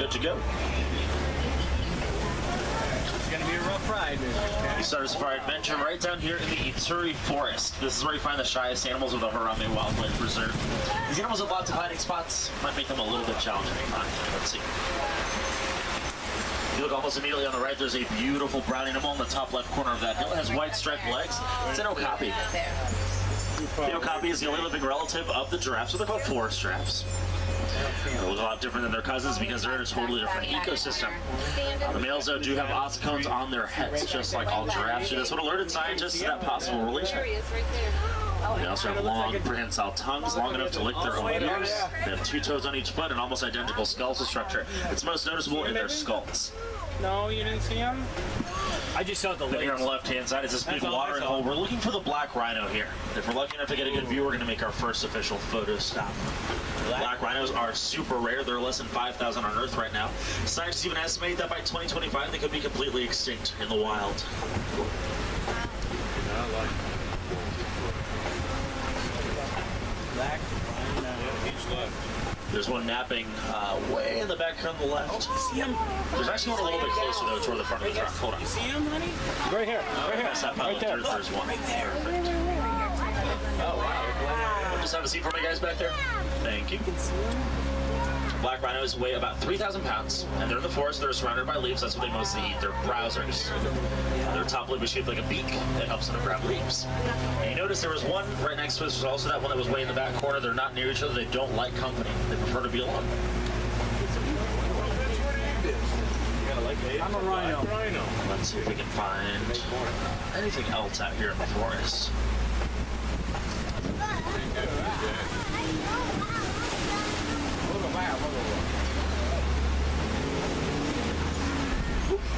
good to go. It's going to be a rough ride. We start a safari adventure right down here in the Ituri Forest. This is where you find the shyest animals of the Harambe Wildlife Reserve. These animals have lots of hiding spots. Might make them a little bit challenging to find. Let's see. You look almost immediately on the right, there's a beautiful brown animal in the top left corner of that hill. It has white striped legs. It's an okapi. The okapi is the only living relative of the giraffes, so they're called forest giraffes. They look a lot different than their cousins because they're in a totally different ecosystem. The males, though, do have ossicones on their heads, just like all giraffes do. That's what alerted scientists to that possible relation. They also have long, prehensile tongues, long enough to lick their own ears. They have 2 toes on each foot and almost identical skeletal structure. It's most noticeable in their skulls. No, you didn't see him? I just saw the legs. Here on the left-hand side is this big watering hole. We're looking for the black rhino here. If we're lucky enough to get a good view, we're going to make our first official photo stop. Black rhinos are super rare. They're less than 5,000 on Earth right now. Scientists even estimate that by 2025 they could be completely extinct in the wild. Black rhino. He's left. There's one napping way in the back on the left. Oh, you see him? There's actually one a little bit closer, though, toward the front of the truck. Hold on. You see him, honey? Right here. Right here. Past that pile Right there. There's one. Right there. Oh, wow. Just have a seat for me, guys, back there. Thank you. Black rhinos weigh about 3,000 pounds, and they're in the forest. They're surrounded by leaves. That's what they mostly eat. They're browsers. Their top lip is shaped like a beak that helps them to grab leaves. And you notice there was one right next to us. There's also that one that was way in the back corner. They're not near each other. They don't like company. They prefer to be alone. I'm a rhino. Let's see if we can find anything else out here in the forest.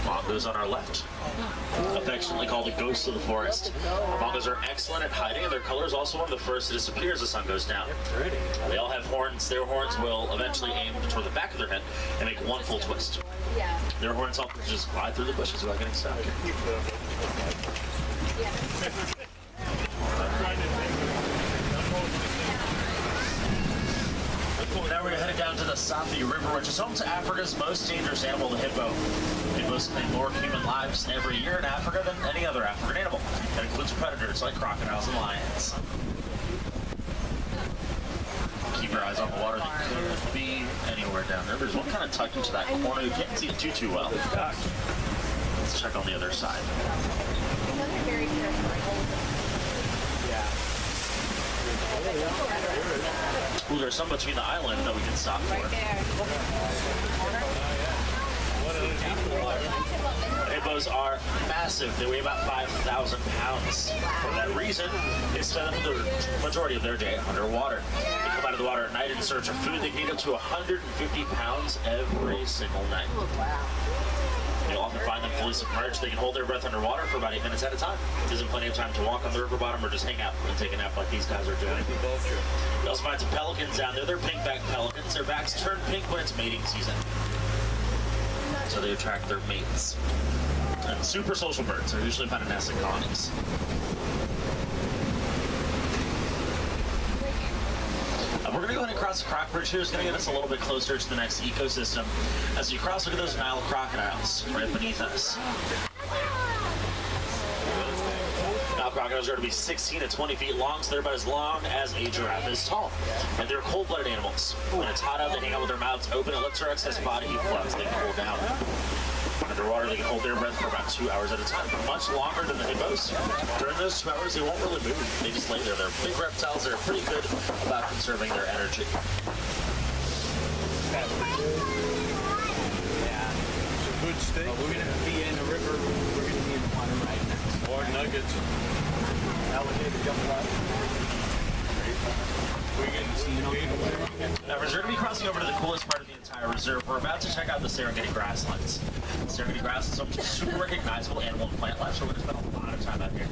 Bongos on our left, affectionately called the ghosts of the forest. Bongos are excellent at hiding, and their color is also one of the first to disappear as the sun goes down. They all have horns. Their horns will eventually aim toward the back of their head and make one full twist. Their horns help them just glide through the bushes without getting stuck. Now we're headed down to the Safi River, which is home to Africa's most dangerous animal, the hippo. Hippos claim more human lives every year in Africa than any other African animal. That includes predators like crocodiles and lions. Keep your eyes on the water. They could be anywhere down there. There's one kind of tucked into that corner. You can't see it too well. Let's check on the other side. Ooh, there's some between the island that we can stop for. Right there. Hippos are massive. They weigh about 5,000 pounds. For that reason, they spend the majority of their day underwater. They come out of the water at night in search of food. They can eat up to 150 pounds every single night. You'll often find them fully submerged. They can hold their breath underwater for about 8 minutes at a time. Gives them plenty of time to walk on the river bottom or just hang out and take a nap like these guys are doing. You also find some pelicans down there. They're pink-backed pelicans. Their backs turn pink when it's mating season, so they attract their mates. And super social birds are usually found in nesting colonies. We're going to go ahead and cross the Croc Bridge here. It's going to get us a little bit closer to the next ecosystem. As you cross, look at those Nile crocodiles right beneath us. Nile crocodiles are going to be 16 to 20 feet long, so they're about as long as a giraffe is tall. And they're cold-blooded animals. When it's hot out, they hang out with their mouths open. It lets their excess body heat flow so they can cool down. Underwater, they can hold their breath for about 2 hours at a time, much longer than the hippos. During those 2 hours, they won't really move. They just lay there. They're big reptiles. They're pretty good about conserving their energy. Yeah, it's a good steak. We're going to be in the river. We're going to be in the water right now. More nuggets. Alligator jumping out. Now, we're going to be crossing over to the coolest part of the entire reserve. We're about to check out the Serengeti grasslands. The Serengeti grasslands are super recognizable animal and plant life, so we're going to spend a lot of time out here.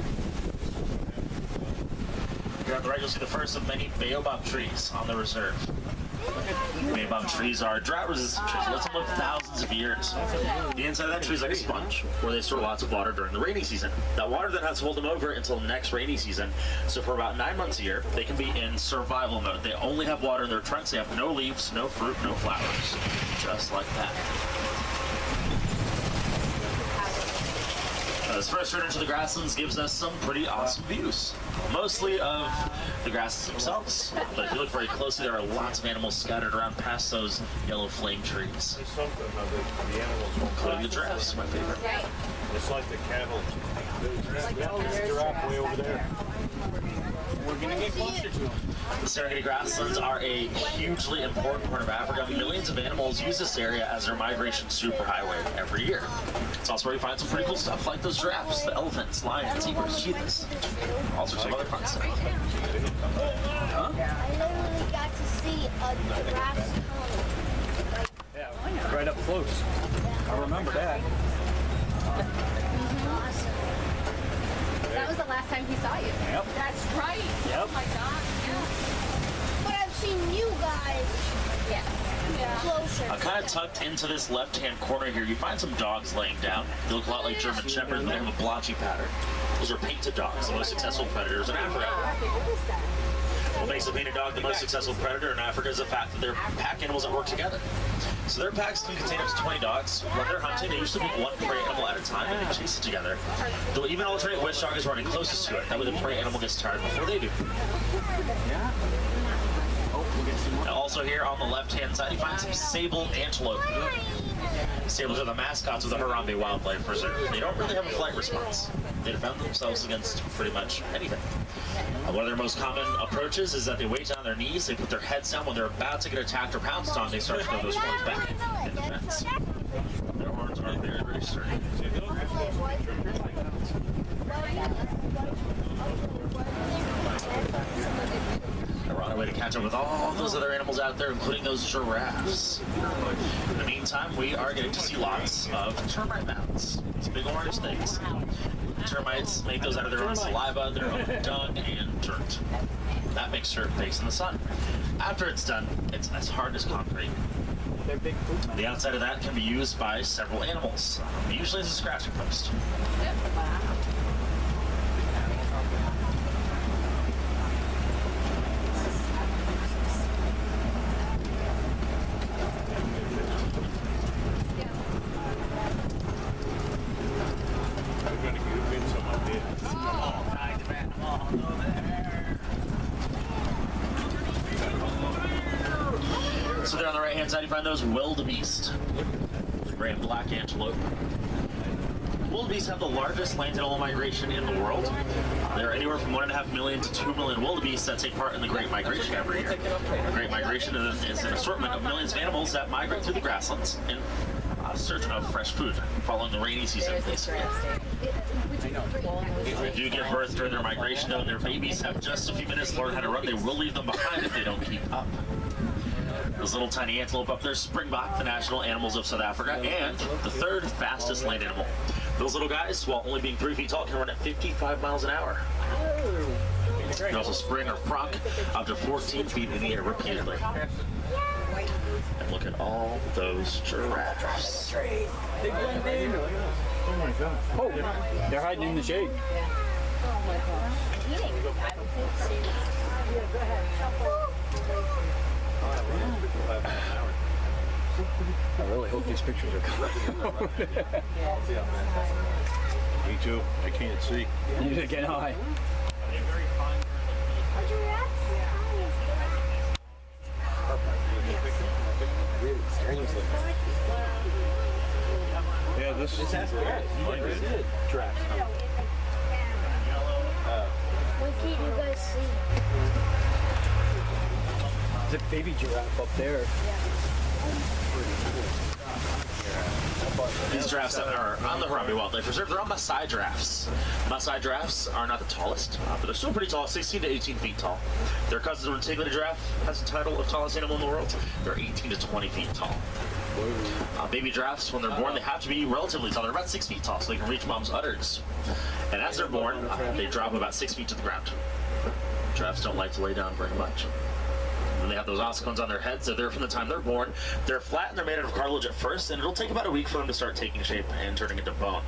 Here on the right, you'll see the first of many baobab trees on the reserve. Maybum trees are drought-resistant trees. Let them live thousands of years. The inside of that tree is like a sponge, where they store lots of water during the rainy season. That water then has to hold them over until next rainy season. So for about 9 months a year, they can be in survival mode. They only have water in their trunks. They have no leaves, no fruit, no flowers. Just like that. This first turn into the grasslands gives us some pretty awesome views. Mostly of the grasses themselves. But if you look very closely, there are lots of animals scattered around past those yellow flame trees. Including the giraffes, my favorite. It's like the cattle. There's a giraffe way over there. We're gonna get closer to them. The Serengeti grasslands are a hugely important part of Africa. Millions of animals use this area as their migration superhighway every year. It's also where you find some pretty cool stuff like those giraffes, the elephants, lions, zebras, cheetahs, all sorts of other fun stuff. Huh? I literally got to see a giraffe's tongue. Yeah, right up close. I remember that. That was the last time he saw you. Yep. That's right. Yep. Oh my God. Yeah. But I've seen you guys Yeah. closer. Kind of tucked into this left-hand corner here, you find some dogs laying down. They look a lot like German Shepherds, but they have a blotchy pattern. Those are painted dogs, the most successful predators in Africa. What makes a painted dog the most successful predator in Africa is the fact that they're pack animals that work together. So their packs can contain up to 20 dogs. When they're hunting, they usually pick one prey animal at a time and they chase it together. They'll even alternate which dog is running closest to it. That way the prey animal gets tired before they do. Now also here on the left-hand side, you find some sable antelope. Sables are the mascots of the Harambe Wildlife Reserve. They don't really have a flight response. They defend themselves against pretty much anything. One of their most common approaches is that they wait down on their knees, they put their heads down. When they're about to get attacked or pounced on, they start to throw those horns back in defense. Their horns are very, very sturdy. We're on our way to catch up with all those other animals out there, including those giraffes. In the meantime, we are getting to see lots of termite mounds. These big orange things. Termites make those out of their own saliva, their own dung, and dirt. That mixture bakes in the sun. After it's done, it's as hard as concrete. The outside of that can be used by several animals, usually as a scratching post. So there on the right-hand side, you find those wildebeest, gray and black antelope. Wildebeest have the largest land animal migration in the world. There are anywhere from 1.5 million to 2 million wildebeest that take part in the Great Migration every year. The Great Migration is an assortment of millions of animals that migrate through the grasslands in search of fresh food, following the rainy season, basically. They do give birth during their migration, though, and their babies have just a few minutes to learn how to run. They will leave them behind if they don't keep up. Those little tiny antelope up there, Springbok, the national animals of South Africa, and the third fastest land animal. Those little guys, while only being 3 feet tall, can run at 55 miles an hour. They can also spring or frolic up to 14 feet in the air repeatedly. And look at all those giraffes. Oh my God. Oh, they're hiding in the shade. I really hope these pictures are coming. Me too. I can't see. You need to get high. Yeah, this is giraffe. What can you guys see? There's a baby giraffe up there. These giraffes that are on the Harambe Wildlife Reserve, they're all Maasai giraffes. Maasai giraffes are not the tallest, but they're still pretty tall, 16 to 18 feet tall. Their cousin, the Tigla giraffe, has the title of tallest animal in the world. They're 18 to 20 feet tall. Baby giraffes, when they're born, they have to be relatively tall. They're about 6 feet tall, so they can reach mom's udders. And as they're born, they drop about 6 feet to the ground. Giraffes don't like to lay down very much. And they have those ossicones on their heads. They're there from the time they're born. They're flat and they're made out of cartilage at first, and it'll take about a week for them to start taking shape and turning into bone.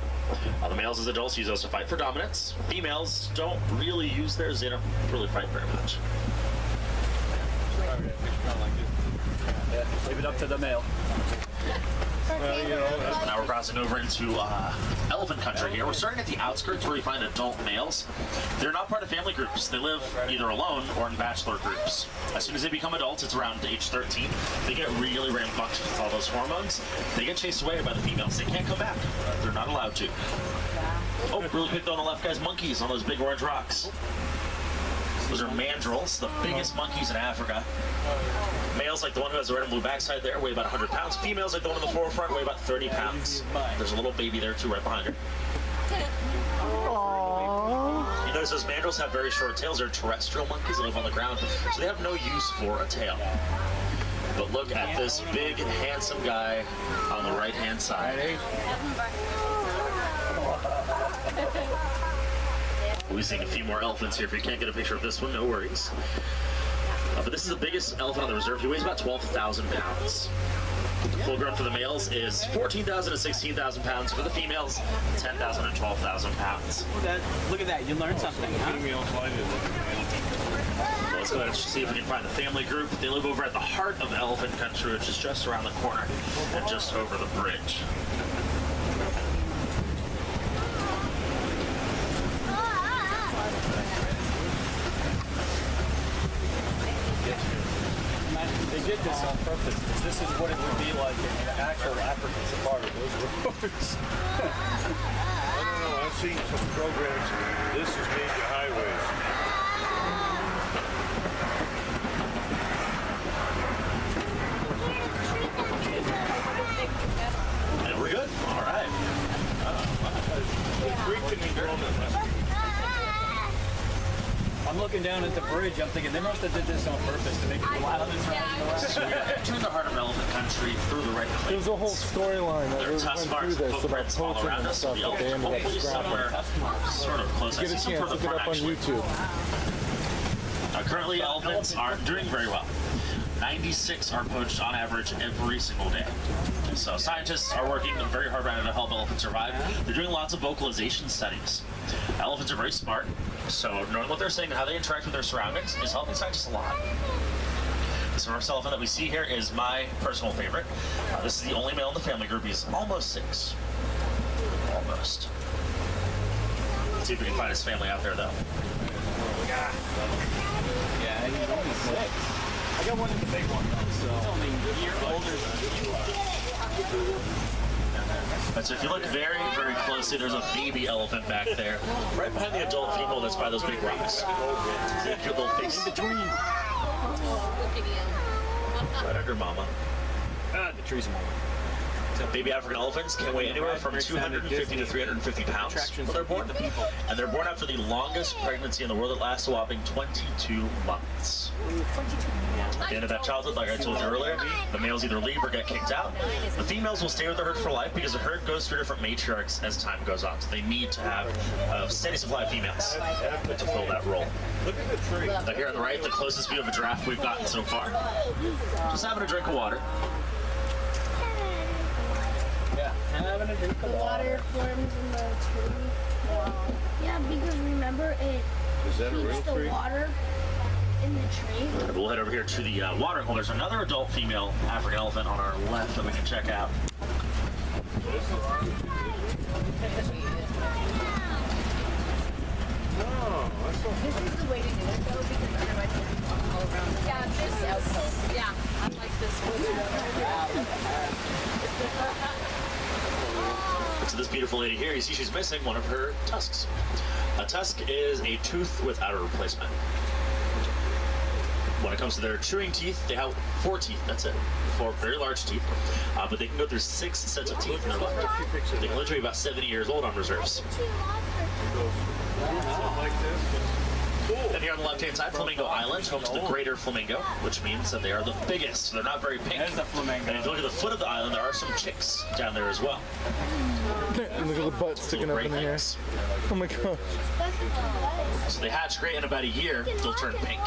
The males as adults use those to fight for dominance. Females don't really use theirs. They don't really fight very much. Leave it up to the male. Now we're crossing over into elephant country here. We're starting at the outskirts where we find adult males. They're not part of family groups. They live either alone or in bachelor groups. As soon as they become adults, it's around age 13, they get really rambunctious with all those hormones. They get chased away by the females. They can't come back. They're not allowed to. Oh, really quick on the left, guys. Monkeys on those big orange rocks. Those are mandrills, the biggest monkeys in Africa. Males, like the one who has the red and blue backside there, weigh about 100 pounds. Females, like the one in the forefront, weigh about 30 pounds. There's a little baby there, too, right behind her. Aww. You notice those mandrills have very short tails. They're terrestrial monkeys that live on the ground, so they have no use for a tail. But look at this big, handsome guy on the right-hand side. We're seeing a few more elephants here. If you can't get a picture of this one, no worries. But this is the biggest elephant on the reserve. He weighs about 12,000 pounds. Full grown for the males is 14,000 to 16,000 pounds. For the females, 10,000 to 12,000 pounds. Look at that. You learned something, huh? So let's go ahead and see if we can find the family group. They live over at the heart of elephant country, which is just around the corner and just over the bridge. They did this on purpose because this is what it would be like in an actual African safari. Those roads. I don't know. I've seen some programs. This is major highways. And we're good. All right. I'm looking down at the bridge. I'm thinking they must have did this on purpose to make it wild and So we're entering the heart of elephant country through the right place. There's a whole storyline that There are went tusk through marks, this about footprints all poaching around and us. stuff The that they elephant ended up hopefully somewhere scrapping. sort of close. I Get see a some chance, further look it front, up on actually. YouTube. Currently, elephants aren't doing very well. 96 are poached on average every single day. So scientists are working very hard right now to help elephants survive. They're doing lots of vocalization studies. Elephants are very smart, so knowing what they're saying and how they interact with their surroundings is helping scientists a lot. This first elephant that we see here is my personal favorite. This is the only male in the family group. He's almost 6. Almost. Let's see if we can find his family out there, though. Yeah, he's only 6. I got one in the big one, so He's only a year older than you are. But so if you look very, very closely, there's a baby elephant back there, right behind the adult female that's by those big rocks. See that cute little face? In between. Right under mama. Ah, the trees are moving. Baby African elephants can weigh anywhere from 250 to 350 pounds when they're born. And they're born after the longest pregnancy in the world that lasts a whopping 22 months. At the end of that childhood, like I told you earlier, the males either leave or get kicked out. The females will stay with the herd for life because the herd goes through different matriarchs as time goes on. So they need to have a steady supply of females to fill that role. Look at the tree. Now here on the right, the closest view of a giraffe we've gotten so far. Just having a drink of water. Having a drink The water forms in the tree. Yeah, because remember it Is that a real keeps the tree? water in the tree. We'll head over here to the watering hole. There's another adult female African elephant on our left that we can check out. This is the way to do it though, because otherwise it's all around. Yeah, this is. Yeah, I like this one. So this beautiful lady here, you see she's missing one of her tusks. A tusk is a tooth without a replacement. When it comes to their chewing teeth, they have 4 teeth, that's it. 4 very large teeth. But they can go through 6 sets of teeth in their left. They can literally be about 70 years old on reserves. Like this. And here on the left-hand side, Flamingo Island, home to the greater flamingo, which means that they are the biggest. They're not very pink. There's the flamingo. And if you look at the foot of the island, there are some chicks down there as well. And look at the butt sticking up in the air. Oh my god. That's So they hatch great, in about a year, they'll turn pink.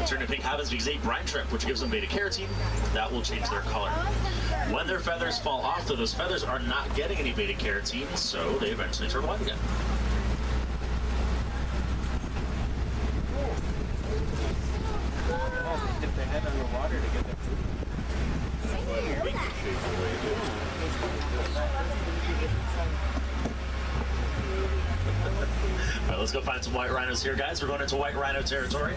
Turning pink happens because they eat brine shrimp, which gives them beta carotene. That will change their color. When their feathers fall off, though, those feathers are not getting any beta carotene, so they eventually turn white again. Dip their head underwater to get their food. All right, let's go find some white rhinos here, guys. We're going into white rhino territory.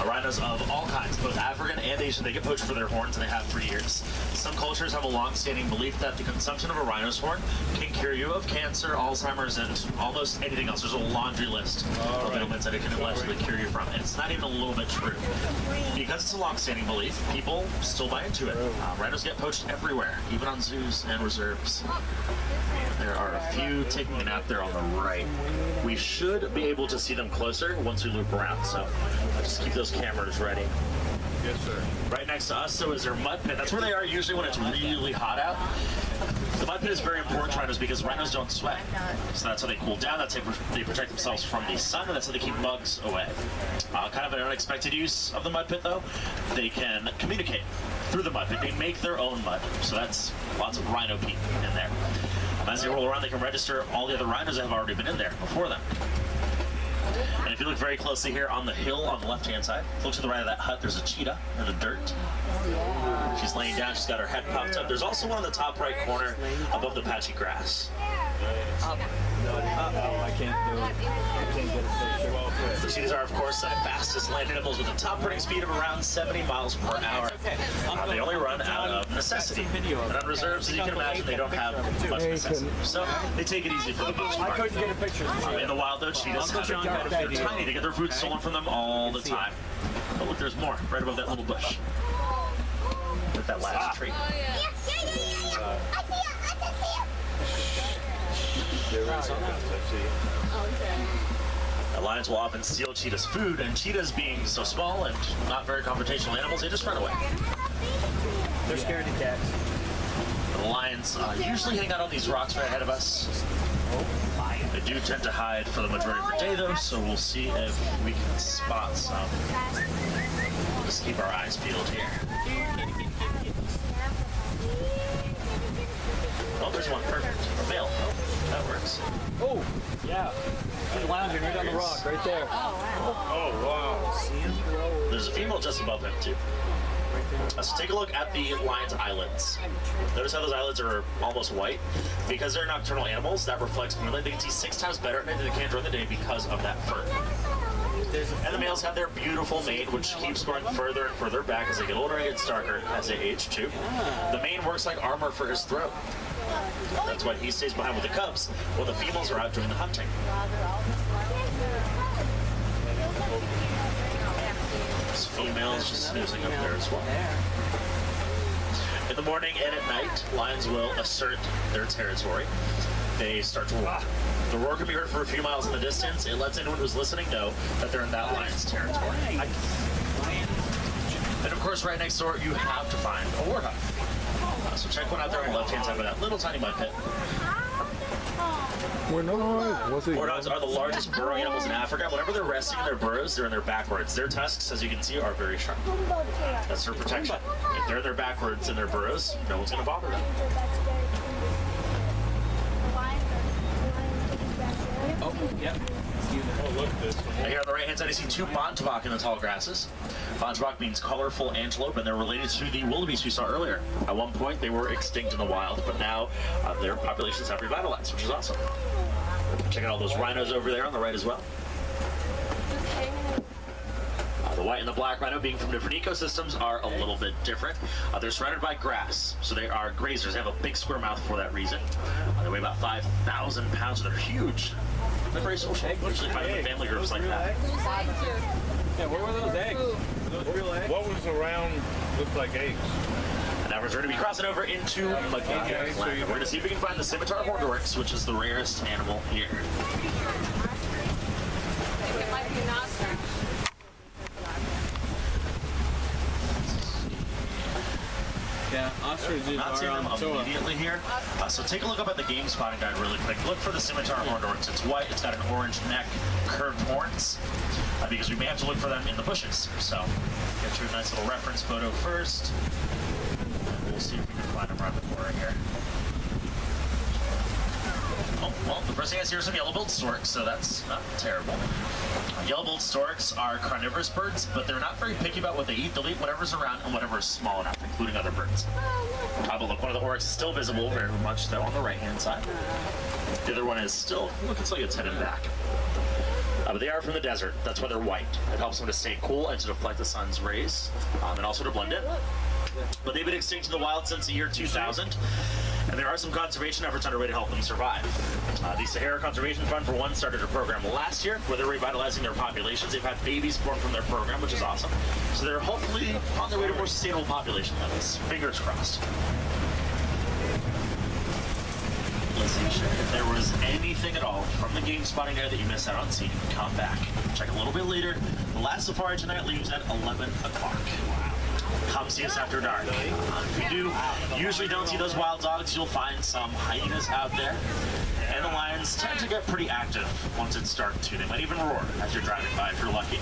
Rhinos of all kinds, both African and Asian, they get poached for their horns, and they have for years. Some cultures have a long-standing belief that the consumption of a rhino's horn can cure you of cancer, Alzheimer's, and almost anything else. There's a laundry list of ailments that it can allegedly cure you from, and it's not even a little bit true. Because it's a long-standing belief, people still buy into it. Rhinos get poached everywhere, even on zoos and reserves. There are a few taking a nap there on the right. We should be able to see them closer once we loop around, so just keep those cameras ready. Yes, sir. Right next to us, so is their mud pit. That's where they are usually when it's really hot out. The mud pit is very important to rhinos because rhinos don't sweat. So that's how they cool down, that's how they protect themselves from the sun, and that's how they keep bugs away. Kind of an unexpected use of the mud pit, though. They can communicate through the mud pit. They make their own mud, so that's lots of rhino pee in there. As they roll around, they can register all the other rhinos that have already been in there before them. And if you look very closely here on the hill on the left-hand side, look to the right of that hut, there's a cheetah in the dirt. She's laying down, she's got her head popped up. There's also one in the top right corner above the patchy grass. I can't do it. I can't get a picture. The cheetahs are, of course, the fastest land animals with a top running speed of around 70 miles per hour. They only run out of necessity. And on reserves, as you can imagine, they don't have much necessity. So they take it easy for the most I part. couldn't get a picture. In the wild, though, cheetahs have it better. They're tiny. They get their food stolen from them all the time. But look, there's more right above that little bush. With that last tree. Lions will often steal cheetahs' food, and cheetahs being so small and not very confrontational animals, they just run away. They're scared of cats. The lions usually hang out on these rocks right ahead of us. They do tend to hide for the majority of the day, though, so we'll see if we can spot some. We'll just keep our eyes peeled here. Oh, there's one. Perfect. A male. Oh, that works. Oh, yeah. He's lounging right on the rock, right there. Oh, wow. There's a female just above him, too. So take a look at the lion's eyelids. Notice how those eyelids are almost white? Because they're nocturnal animals, that reflects moonlight. They can see 6 times better at night than they can during the day because of that fur. And the males have their beautiful mane, which keeps growing further and further back as they get older and gets darker as they age, too. The mane works like armor for his throat. That's why he stays behind with the cubs while the females are out doing the hunting. This female's just snoozing up there as well. In the morning and at night, lions will assert their territory. They start to roar. The roar can be heard for a few miles in the distance. It lets anyone who's listening know that they're in that lion's territory. And of course, right next door, you have to find a warthog. So check one out there on the left-hand side of that little tiny mud pit. Warthogs are the largest burrowing animals in Africa. Whenever they're resting in their burrows, they're in their backwards. Their tusks, as you can see, are very sharp. That's their protection. If they're in their backwards in their burrows, no one's going to bother them. Oh, yep. Oh, look at this. Now here on the right-hand side, you see 2 bontebok in the tall grasses. Bontebok means colorful antelope, and they're related to the wildebeest we saw earlier. At one point, they were extinct in the wild, but now their populations have revitalized, which is awesome. Check out all those rhinos over there on the right as well. The white and the black rhino, being from different ecosystems, are a little bit different. They're surrounded by grass, so they are grazers. They have a big square mouth for that reason. They weigh about 5,000 pounds, so they're huge. They're very social. You usually find them in family groups like that. Yeah, what were those eggs? What was around, looked like eggs? And now we're going to be crossing over into Macaque land. We're going to see if we can find the scimitar horndoryx, which is the rarest animal here. It might be an ostrich. Yeah, ostriches Not are seeing on them the tour. immediately here. So take a look up at the game spotting guide really quick. Look for the scimitar horned oryx. It's white. It's got an orange neck, curved horns, because we may have to look for them in the bushes. So get your nice little reference photo first. And we'll see if we can find them around the corner here. Oh, well, the first thing I see are some yellow-billed storks, so that's not terrible. Yellow-billed storks are carnivorous birds, but they're not very picky about what they eat. They'll eat whatever's around and whatever is small enough, including other birds. But look, one of the oryx is still visible, very much though, on the right-hand side. The other one is still, looks like it's heading back. But they are from the desert. That's why they're white. It helps them to stay cool and to deflect the sun's rays, and also to blend in. But they've been extinct in the wild since the year 2000. And there are some conservation efforts underway to help them survive. The Sahara Conservation Fund, for one, started a program last year where they're revitalizing their populations. They've had babies born from their program, which is awesome. So they're hopefully on their way to more sustainable population levels. Fingers crossed. Let's see, if there was anything at all from the game spotting guide that you missed out on seeing, come back. Check a little bit later. The last safari tonight leaves at 11 o'clock. Come see us after dark. If you usually don't see those wild dogs, you'll find some hyenas out there. And the lions tend to get pretty active once it's dark too. They might even roar as you're driving by if you're lucky.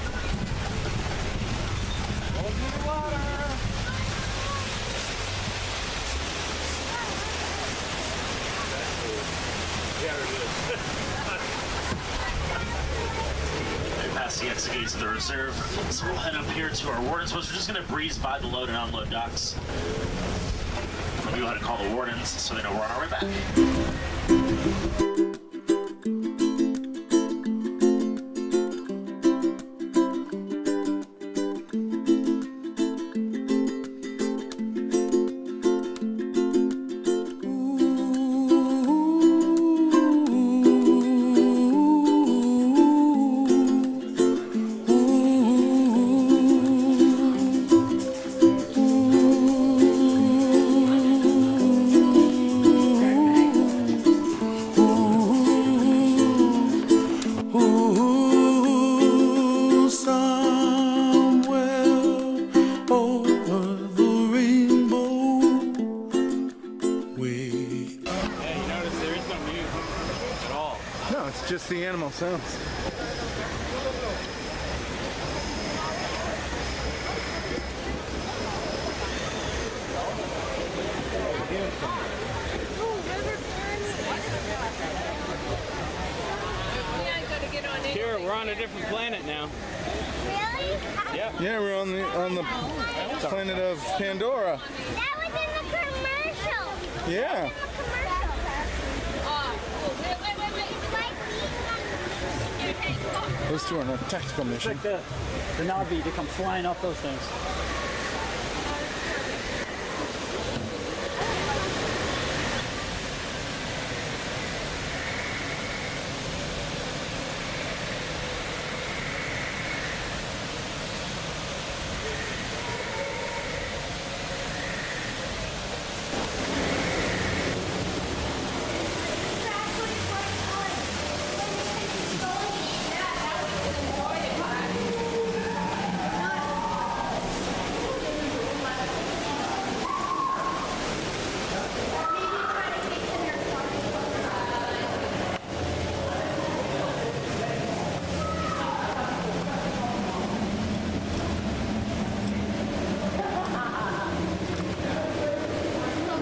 Past the exit gates of the reserve. So we'll head up here to our wardens post. We're just going to breeze by the load and unload docks. We'll go ahead and call the wardens so they know we're on our way back. Just the animal sounds. Kira, we're on a different planet now. Really? Yep. Yeah, we're on the planet of Pandora. That was in the commercial. Yeah. Those two are on a tactical mission. It's like the Navi to come flying off those things.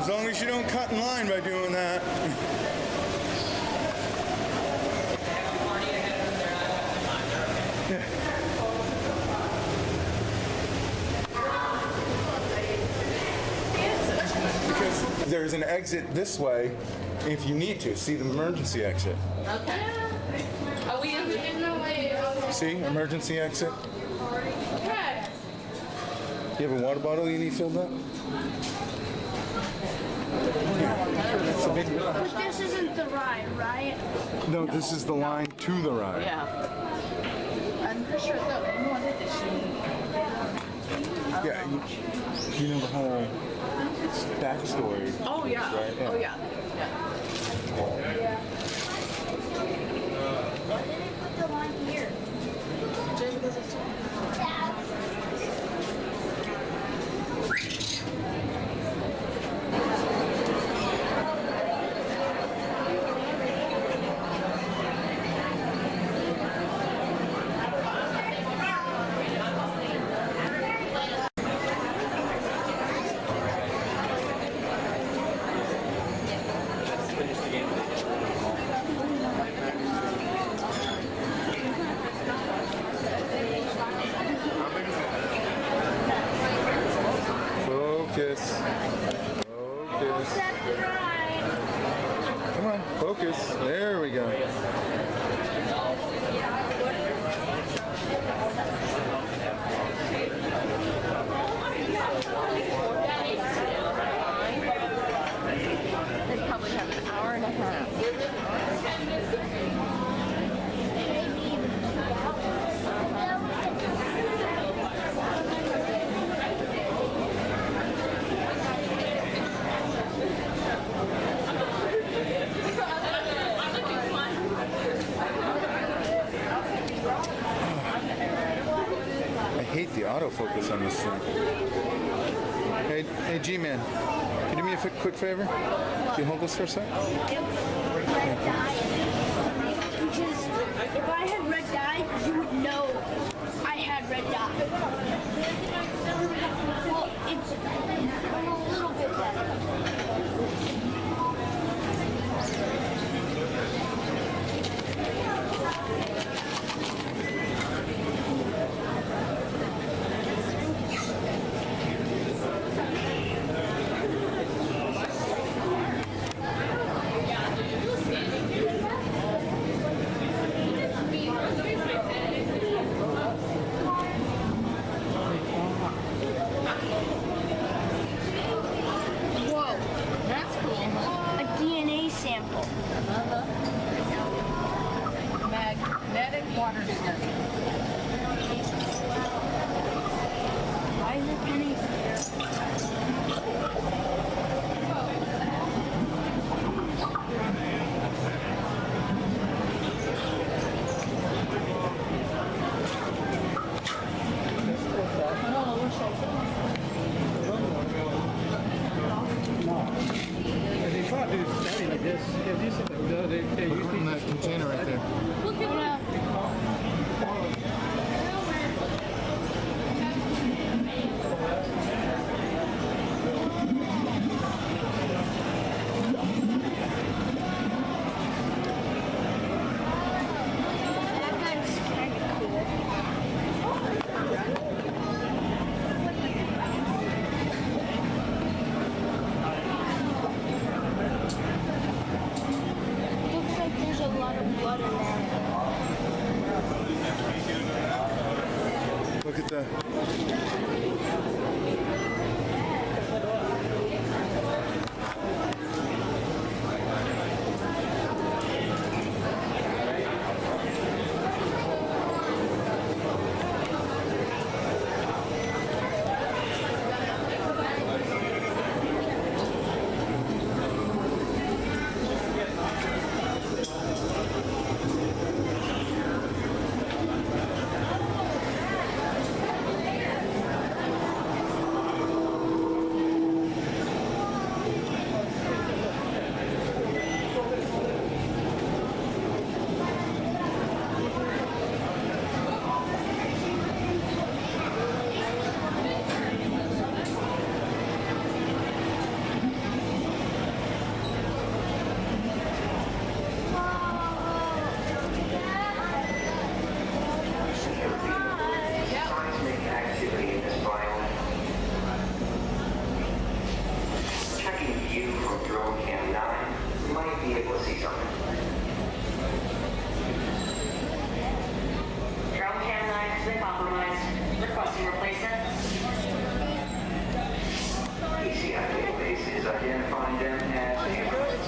As long as you don't cut in line by doing that. Because there's an exit this way if you need to. See the emergency exit. Okay. Are we in the way? See, emergency exit. Okay. You have a water bottle you need filled up? It's a big... But this isn't the ride, right? No, this is the line to the ride. Yeah. I'm pretty sure Yeah, you know the whole backstory. Oh yeah. Right? Yeah. Oh yeah. Yeah. Why did they put the line here? Just because it's Come on, focus. There we go. They probably have an hour and a half. I hate the autofocus on this thing. Hey, G-Man, can you do me a quick favor? Can you hold this for a sec? Red dye. Because if I had red dye, you would know I had red dye. Well, it's a little bit better. Whoa, that's cool, huh? A DNA sample. Magnetic water study. Why is there pennies They thought they were standing like this. Yeah, these are they Look usually in that container right there. That guy's kind of cool. Looks like there's a lot of blood in there. Look at the... Seismic activity in this biome. Checking view from drone cam 9, we might be able to see something. Drone cam 9 has been compromised. Requesting replacement. PCI database is identifying them as androids.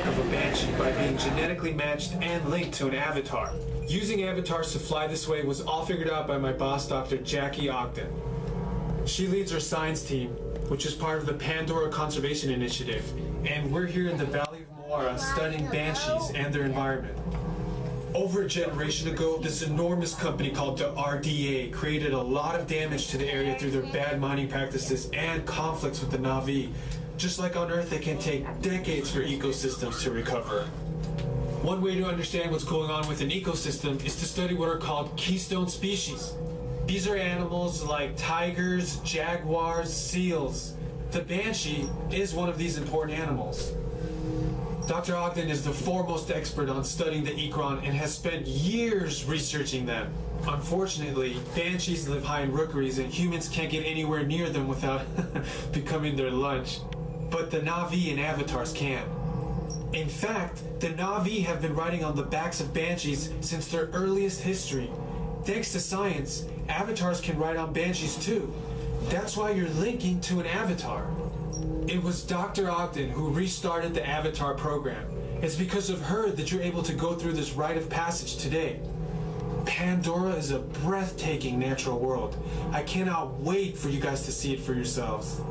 Of a Banshee by being genetically matched and linked to an avatar. Using avatars to fly this way was all figured out by my boss, Dr. Jackie Ogden. She leads our science team, which is part of the Pandora Conservation Initiative, and we're here in the Valley of Moara studying banshees and their environment. Over a generation ago, this enormous company called the RDA created a lot of damage to the area through their bad mining practices and conflicts with the Na'vi. Just like on Earth, it can take decades for ecosystems to recover. One way to understand what's going on with an ecosystem is to study what are called keystone species. These are animals like tigers, jaguars, seals. The banshee is one of these important animals. Dr. Ogden is the foremost expert on studying the Ikron and has spent years researching them. Unfortunately, banshees live high in rookeries and humans can't get anywhere near them without becoming their lunch. But the Na'vi and avatars can. In fact, the Na'vi have been riding on the backs of banshees since their earliest history. Thanks to science, avatars can ride on banshees too. That's why you're linking to an avatar. It was Dr. Ogden who restarted the Avatar program. It's because of her that you're able to go through this rite of passage today. Pandora is a breathtaking natural world. I cannot wait for you guys to see it for yourselves.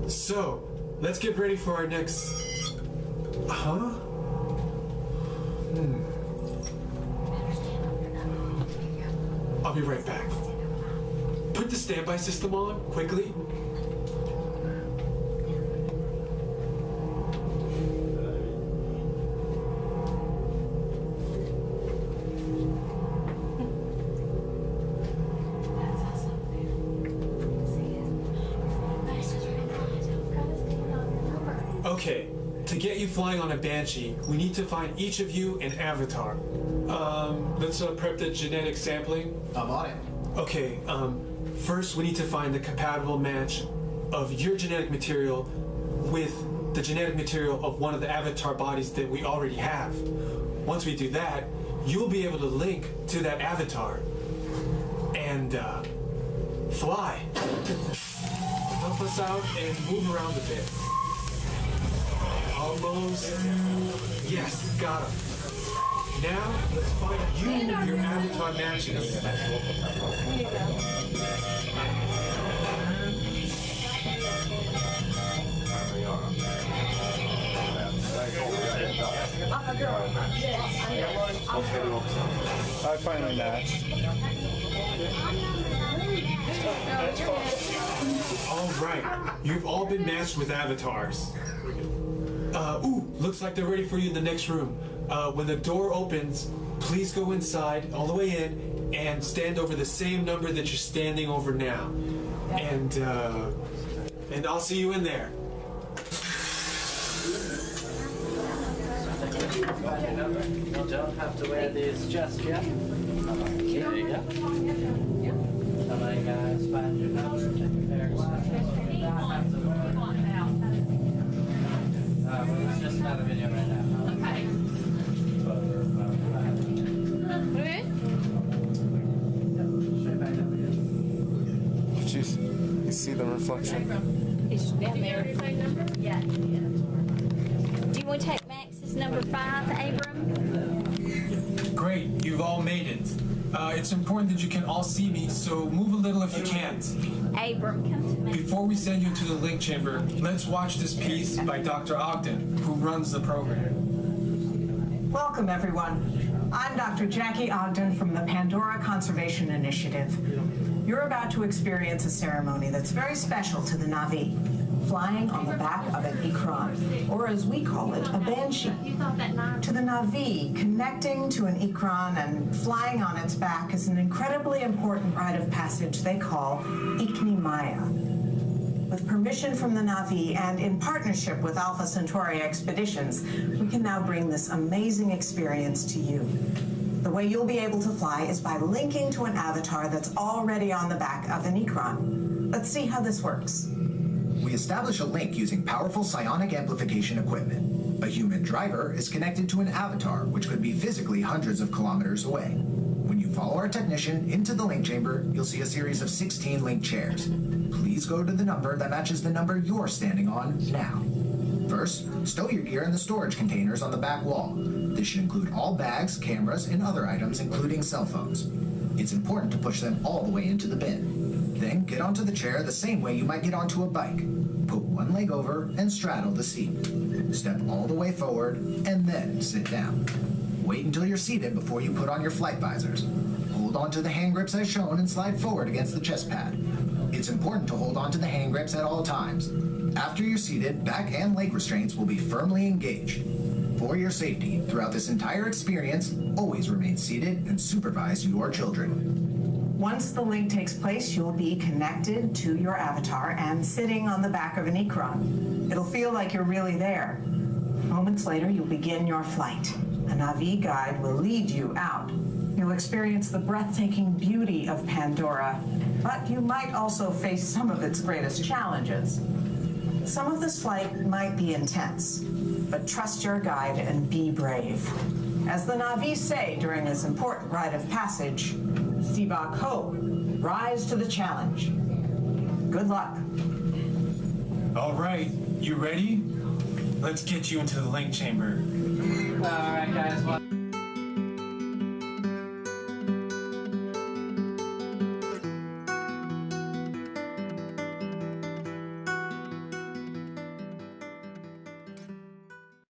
So, let's get ready for our next... Huh? I'll be right back. Put the standby system on, quickly. Okay, to get you flying on a Banshee, we need to find each of you an avatar. Let's prep the genetic sampling. I'm on it. Okay, first we need to find the compatible match of your genetic material with the genetic material of one of the avatar bodies that we already have. Once we do that, you'll be able to link to that avatar and fly. Help us out and move around a bit. Almost. Yes, got him. Now, let's find you your avatar matches. I finally matched. All right, you've all been matched with avatars. Looks like they're ready for you in the next room. When the door opens, please go inside, all the way in, and stand over the same number that you're standing over now. And I'll see you in there. You don't have to wear these just yet. There you go. How about you guys find your number, take your pair of glasses? It's just not a video right now. Okay. Jeez, you see the reflection? It's down there. Yeah. Do you want to take Max's number 5, Abram? Great, you've all made it. It's important that you can all see me, so move a little if you can't. Abram, come to me. Before we send you to the link chamber, let's watch this piece by Dr. Ogden, who runs the program. Welcome, everyone. I'm Dr. Jackie Ogden from the Pandora Conservation Initiative. You're about to experience a ceremony that's very special to the Na'vi, flying on the back of an ikran, or as we call it, a banshee. To the Na'vi, connecting to an ikran and flying on its back is an incredibly important rite of passage they call Ikni Maya. With permission from the Na'vi and in partnership with Alpha Centauri Expeditions, we can now bring this amazing experience to you. The way you'll be able to fly is by linking to an avatar that's already on the back of an ikran. Let's see how this works. We establish a link using powerful psionic amplification equipment. A human driver is connected to an avatar, which could be physically hundreds of kilometers away. When you follow our technician into the link chamber, you'll see a series of 16 link chairs. Please go to the number that matches the number you're standing on now. First, stow your gear in the storage containers on the back wall. This should include all bags, cameras, and other items, including cell phones. It's important to push them all the way into the bin. Then get onto the chair the same way you might get onto a bike. Put one leg over and straddle the seat. Step all the way forward and then sit down. Wait until you're seated before you put on your flight visors. Hold on to the hand grips as shown and slide forward against the chest pad. It's important to hold on to the hand grips at all times. After you're seated, back and leg restraints will be firmly engaged. For your safety, throughout this entire experience, always remain seated and supervise your children. Once the link takes place, you'll be connected to your avatar and sitting on the back of an ikran. It'll feel like you're really there. Moments later, you'll begin your flight. A Na'vi guide will lead you out. You'll experience the breathtaking beauty of Pandora, but you might also face some of its greatest challenges. Some of this flight might be intense, but trust your guide and be brave. As the Na'vi say during this important rite of passage, Sivak Ho, rise to the challenge. Good luck. All right, you ready? Let's get you into the link chamber. All right, guys. Well